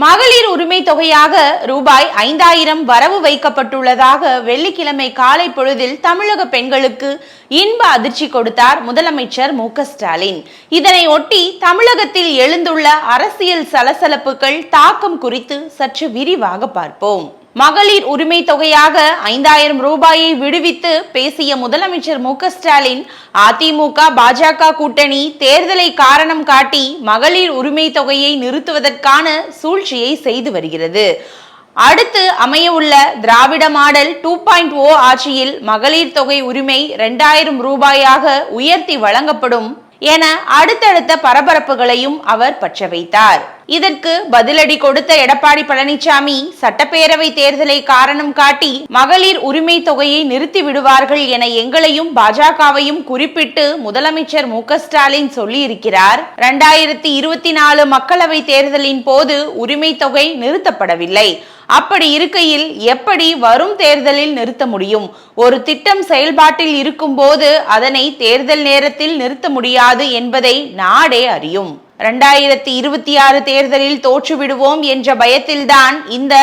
மகளிர் உரிமை தொகையாக ரூபாய் 5000 வரவு வைக்கப்பட்டுள்ளதாக வெள்ளிக்கிழமை காலை பொழுதில் தமிழக பெண்களுக்கு இன்ப அதிர்ச்சி கொடுத்தார் முதலமைச்சர் மு.க.ஸ்டாலின். இதனை ஒட்டி தமிழகத்தில் எழுந்துள்ள அரசியல் சலசலப்புகள் தாக்கம் குறித்து சற்று விரிவாக பார்ப்போம். மகளிர் உரிமை தொகையாக 5000 ரூபாயை விடுவித்து பேசிய முதலமைச்சர் மு.க.ஸ்டாலின், அதிமுக பாஜக கூட்டணி தேர்தலை காரணம் காட்டி மகளிர் உரிமை தொகையை நிறுத்துவதற்கான சூழ்ச்சியை செய்து வருகிறது. அடுத்து அமையவுள்ள திராவிட மாடல் 2.0 ஆட்சியில் மகளிர் தொகை உரிமை 2000 ரூபாயாக உயர்த்தி வழங்கப்படும் என அடுத்தடுத்த பரபரப்புகளையும் அவர் பற்ற வைத்தார். இதற்கு பதிலடி கொடுத்த எடப்பாடி பழனிசாமி, சட்டப்பேரவை தேர்தலை காரணம் காட்டி மகளிர் உரிமை தொகையை நிறுத்தி விடுவார்கள் என எங்களையும் பாஜகவையும் குறிப்பிட்டு முதலமைச்சர் மு.க.ஸ்டாலின் சொல்லி இருக்கிறார். 2024 மக்களவை தேர்தலின் போது உரிமை தொகை நிறுத்தப்படவில்லை. அப்படி இருக்கையில் எப்படி வரும் தேர்தலில் நிறுத்த முடியும்? ஒரு திட்டம் செயல்பாட்டில் இருக்கும் போது அதனை தேர்தல் நேரத்தில் நிறுத்த முடியாது என்பதை நாடே அறியும். 2026 தேர்தலில் தோற்றுவிடுவோம் என்ற பயத்தில்தான் இந்த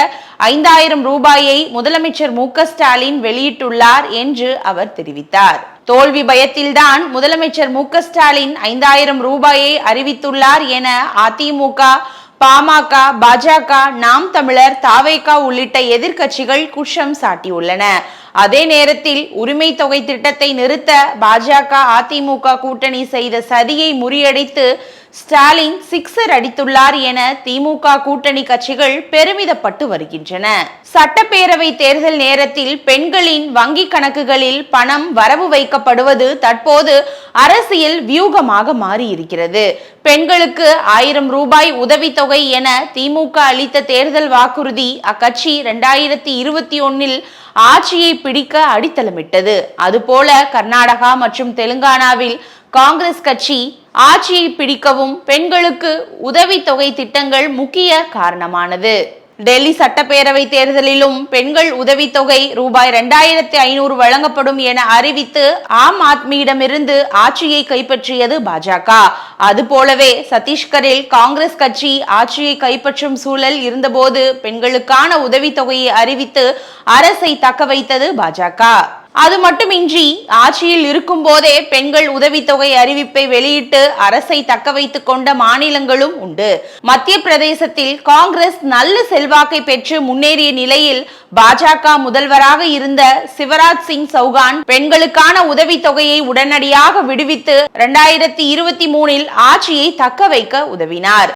5000 ரூபாயை முதலமைச்சர் மு.க.ஸ்டாலின் வெளியிட்டுள்ளார் என்று அவர் தெரிவித்தார். தோல்வி பயத்தில்தான் முதலமைச்சர் மு.க.ஸ்டாலின் 5000 ரூபாயை அறிவித்துள்ளார் என அதிமுக, பாமக, பாஜக, நாம் தமிழர், தாவேக உள்ளிட்ட எதிர்க்கட்சிகள் குற்றம் சாட்டியுள்ளன. அதே நேரத்தில் உரிமை தொகை திட்டத்தை நிறுத்த பாஜக, அதிமுக கூட்டணி செய்த சதியை முறியடித்து ஸ்டாலின் சிக்ஸர் அடித்துள்ளார் என திமுக கூட்டணி கட்சிகள் பெருமிதப்பட்டு வருகின்றன. சட்டப்பேரவை தேர்தல் நேரத்தில் பெண்களின் வங்கி கணக்குகளில் பணம் வரவு வைக்கப்படுவது தற்போது அரசியல் வியூகமாக மாறியிருக்கிறது. பெண்களுக்கு 1000 ரூபாய் உதவித்தொகை என திமுக அளித்த தேர்தல் வாக்குறுதி அக்கட்சி 2021 ஆட்சியை பிடிக்க அடித்தளமிட்டது. அதுபோல கர்நாடகா மற்றும் தெலுங்கானாவில் காங்கிரஸ் கட்சி ஆட்சியை பிடிக்கவும் பெண்களுக்கு உதவித்தொகை திட்டங்கள் முக்கிய காரணமானது. டெல்லி சட்டப்பேரவை தேர்தலிலும் பெண்கள் உதவித்தொகை ரூபாய் 2500 வழங்கப்படும் என அறிவித்து ஆம் ஆத்மியிடமிருந்து ஆட்சியை கைப்பற்றியது பாஜக. அதுபோலவே சத்தீஸ்கரில் காங்கிரஸ் கட்சி ஆட்சியை கைப்பற்றும் சூழல் இருந்தபோது பெண்களுக்கான உதவித்தொகையை அறிவித்து அரசை தக்க வைத்தது பாஜக. அது மட்டுமின்றி ஆட்சியில் இருக்கும் போதே பெண்கள் உதவித்தொகை அறிவிப்பை வெளியிட்டு அரசை தக்க வைத்துக் கொண்ட மாநிலங்களும் உண்டு. மத்திய பிரதேசத்தில் காங்கிரஸ் நல்ல செல்வாக்கை பெற்று முன்னேறிய நிலையில் பாஜக முதல்வராக இருந்த சிவராஜ் சிங் சௌகான் பெண்களுக்கான உதவித்தொகையை உடனடியாக விடுவித்து 2023 ஆட்சியை தக்க வைக்க உதவினார்.